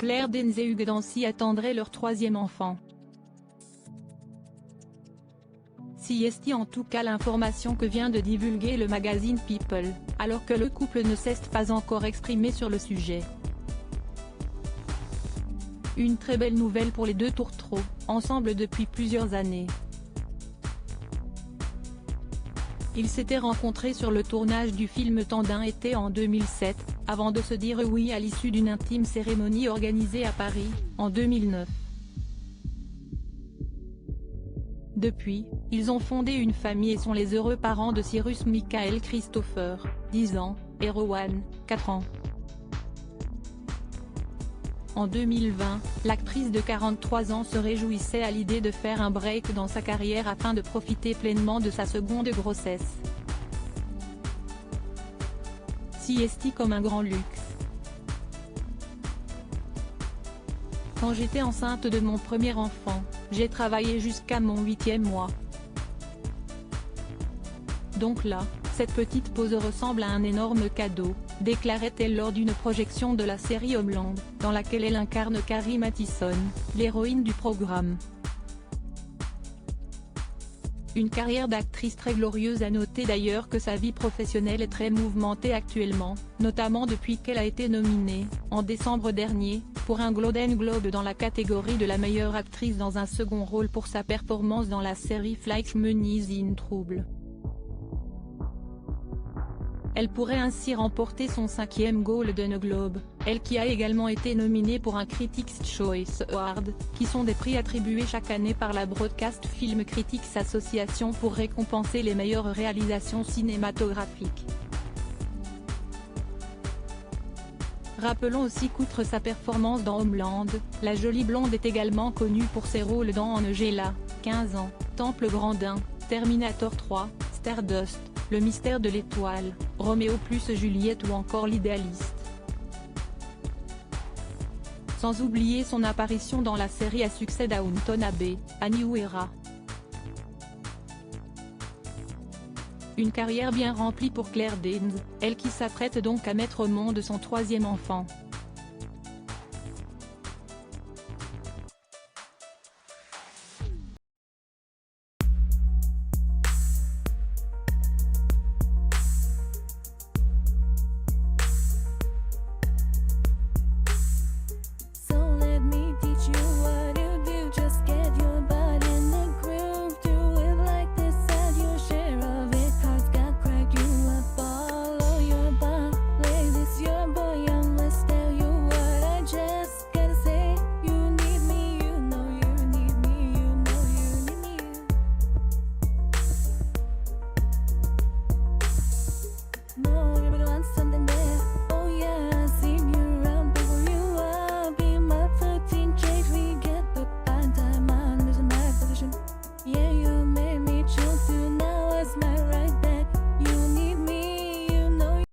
Claire Danes et Hugh Dancy attendraient leur troisième enfant. Si est en tout cas l'information que vient de divulguer le magazine People, alors que le couple ne s'est pas encore exprimé sur le sujet. Une très belle nouvelle pour les deux tourtereaux, ensemble depuis plusieurs années. Ils s'étaient rencontrés sur le tournage du film Temps d'un été en 2007, avant de se dire oui à l'issue d'une intime cérémonie organisée à Paris, en 2009. Depuis, ils ont fondé une famille et sont les heureux parents de Cyrus Michael Christopher, 10 ans, et Rowan, 4 ans. En 2020, l'actrice de 43 ans se réjouissait à l'idée de faire un break dans sa carrière afin de profiter pleinement de sa seconde grossesse. Siesti comme un grand luxe. Quand j'étais enceinte de mon premier enfant, j'ai travaillé jusqu'à mon 8e mois. Donc là, cette petite pause ressemble à un énorme cadeau, déclarait-elle lors d'une projection de la série Homeland, dans laquelle elle incarne Carrie Mathison, l'héroïne du programme. Une carrière d'actrice très glorieuse, à noter d'ailleurs que sa vie professionnelle est très mouvementée actuellement, notamment depuis qu'elle a été nominée, en décembre dernier, pour un Golden Globe dans la catégorie de la meilleure actrice dans un second rôle pour sa performance dans la série Fleisch Money's in Trouble. Elle pourrait ainsi remporter son 5e Golden Globe, elle qui a également été nominée pour un Critics' Choice Award, qui sont des prix attribués chaque année par la Broadcast Film Critics Association pour récompenser les meilleures réalisations cinématographiques. Rappelons aussi qu'outre sa performance dans Homeland, la jolie blonde est également connue pour ses rôles dans Angela, 15 ans, Temple Grandin, Terminator 3, Stardust, Le mystère de l'étoile, Roméo plus Juliette ou encore L'idéaliste. Sans oublier son apparition dans la série à succès Downton Abbey, à New Era. Une carrière bien remplie pour Claire Danes, elle qui s'apprête donc à mettre au monde son troisième enfant.